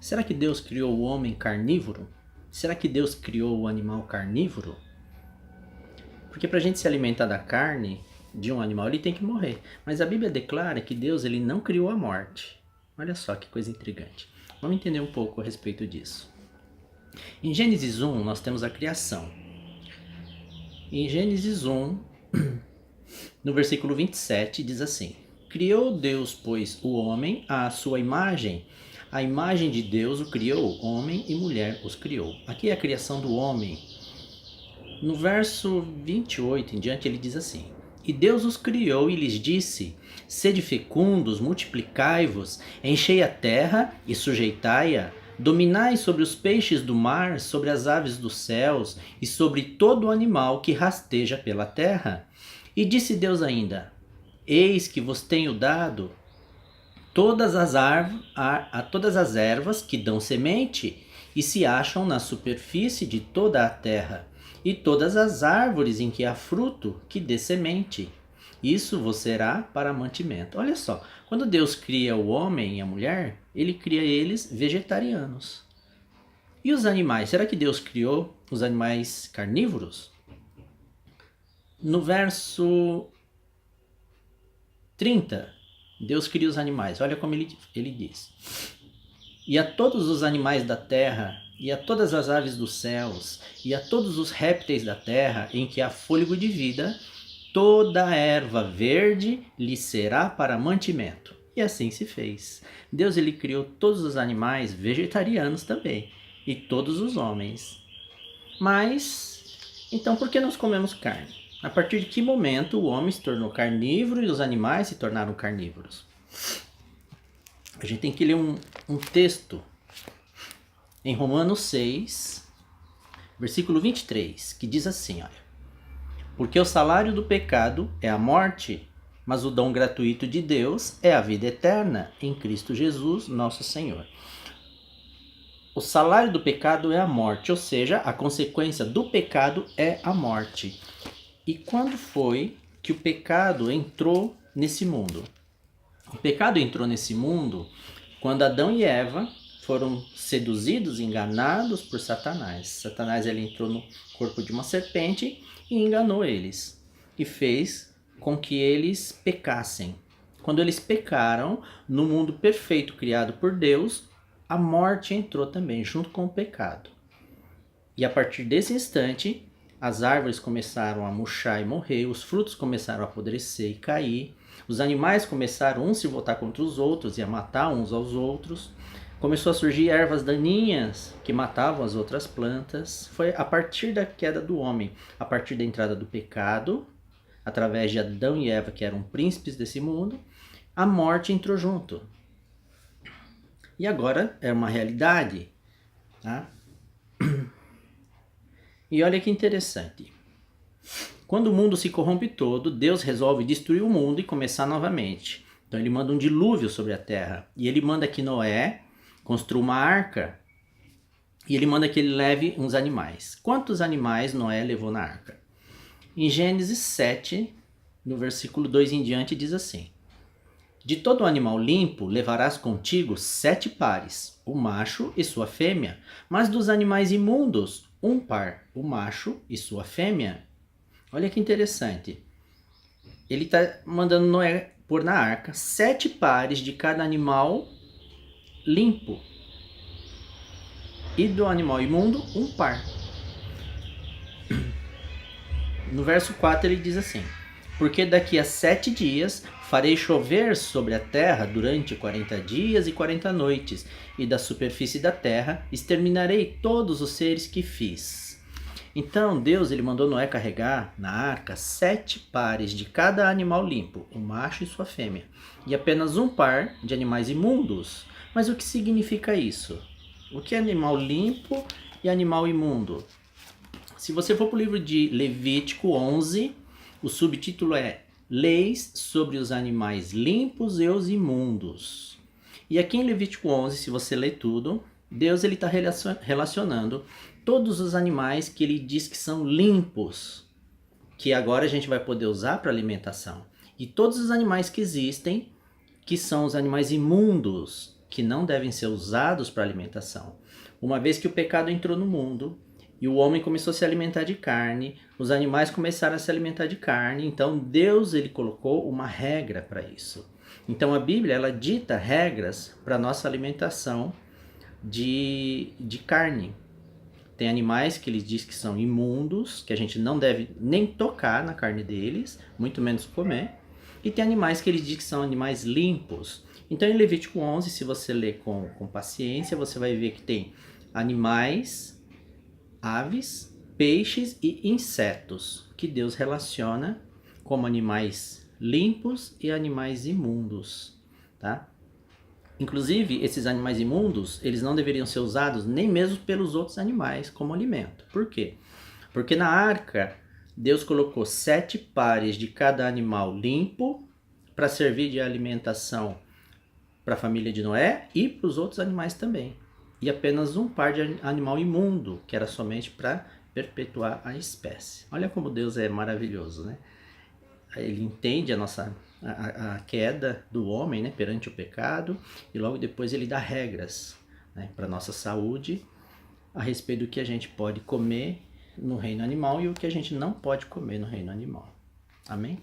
Será que Deus criou o homem carnívoro? Será que Deus criou o animal carnívoro? Porque para a gente se alimentar da carne de um animal, ele tem que morrer. Mas a Bíblia declara que Deus ele não criou a morte. Olha só que coisa intrigante. Vamos entender um pouco a respeito disso. Em Gênesis 1, nós temos a criação. Em Gênesis 1, no versículo 27, diz assim: Criou Deus, pois, o homem à sua imagem. A imagem de Deus o criou, homem e mulher os criou. Aqui é a criação do homem. No verso 28 em diante, ele diz assim: E Deus os criou e lhes disse: Sede fecundos, multiplicai-vos, enchei a terra e sujeitai-a, dominai sobre os peixes do mar, sobre as aves dos céus e sobre todo o animal que rasteja pela terra. E disse Deus ainda: Eis que vos tenho dado todas as ervas que dão semente e se acham na superfície de toda a terra, e todas as árvores em que há fruto que dê semente. Isso vos será para mantimento. Olha só, quando Deus cria o homem e a mulher, ele cria eles vegetarianos. E os animais? Será que Deus criou os animais carnívoros? No verso 30, Deus cria os animais. Olha como ele diz: E a todos os animais da terra, e a todas as aves dos céus, e a todos os répteis da terra, em que há fôlego de vida, toda a erva verde lhe será para mantimento. E assim se fez. Deus ele criou todos os animais vegetarianos também, e todos os homens. Mas, então por que nós comemos carne? A partir de que momento o homem se tornou carnívoro e os animais se tornaram carnívoros? A gente tem que ler um texto em Romanos 6, versículo 23, que diz assim, olha: Porque o salário do pecado é a morte, mas o dom gratuito de Deus é a vida eterna em Cristo Jesus, nosso Senhor. O salário do pecado é a morte, ou seja, a consequência do pecado é a morte. E quando foi que o pecado entrou nesse mundo? O pecado entrou nesse mundo quando Adão e Eva foram seduzidos, enganados por Satanás. Satanás ele entrou no corpo de uma serpente e enganou eles. E fez com que eles pecassem. Quando eles pecaram, no mundo perfeito criado por Deus, a morte entrou também, junto com o pecado. E a partir desse instante, as árvores começaram a murchar e morrer, os frutos começaram a apodrecer e cair, os animais começaram uns se voltar contra os outros e a matar uns aos outros, começou a surgir ervas daninhas que matavam as outras plantas. Foi a partir da queda do homem, a partir da entrada do pecado, através de Adão e Eva, que eram príncipes desse mundo, a morte entrou junto. E agora é uma realidade, tá? E olha que interessante. Quando o mundo se corrompe todo, Deus resolve destruir o mundo e começar novamente. Então ele manda um dilúvio sobre a terra. E ele manda que Noé construa uma arca. E ele manda que ele leve uns animais. Quantos animais Noé levou na arca? Em Gênesis 7, no versículo 2 em diante, diz assim: De todo animal limpo levarás contigo 7 pares, o macho e sua fêmea, mas dos animais imundos, um par, o macho e sua fêmea. Olha que interessante. Ele está mandando Noé pôr na arca 7 pares de cada animal limpo. E do animal imundo, um par. No verso 4 ele diz assim: Porque daqui a 7 dias farei chover sobre a terra durante 40 dias e 40 noites, e da superfície da terra exterminarei todos os seres que fiz. Então Deus ele mandou Noé carregar na arca 7 pares de cada animal limpo, o macho e sua fêmea, e apenas um par de animais imundos. Mas o que significa isso? O que é animal limpo e animal imundo? Se você for para o livro de Levítico 11, o subtítulo é Leis sobre os animais limpos e os imundos. E aqui em Levítico 11, se você ler tudo, Deus está relacionando todos os animais que ele diz que são limpos, que agora a gente vai poder usar para alimentação. E todos os animais que existem, que são os animais imundos, que não devem ser usados para alimentação. Uma vez que o pecado entrou no mundo e o homem começou a se alimentar de carne, os animais começaram a se alimentar de carne, então Deus ele colocou uma regra para isso. Então a Bíblia ela dita regras para nossa alimentação de carne. Tem animais que ele diz que são imundos, que a gente não deve nem tocar na carne deles, muito menos comer. E tem animais que ele diz que são animais limpos. Então em Levítico 11, se você ler com paciência, você vai ver que tem animais, aves, peixes e insetos, que Deus relaciona como animais limpos e animais imundos, tá? Inclusive, esses animais imundos, eles não deveriam ser usados nem mesmo pelos outros animais como alimento. Por quê? Porque na arca, Deus colocou 7 pares de cada animal limpo para servir de alimentação para a família de Noé e para os outros animais também. E apenas um par de animal imundo, que era somente para perpetuar a espécie. Olha como Deus é maravilhoso, né? Ele entende a queda do homem, né, perante o pecado, e logo depois ele dá regras, né, para nossa saúde a respeito do que a gente pode comer no reino animal e o que a gente não pode comer no reino animal. Amém?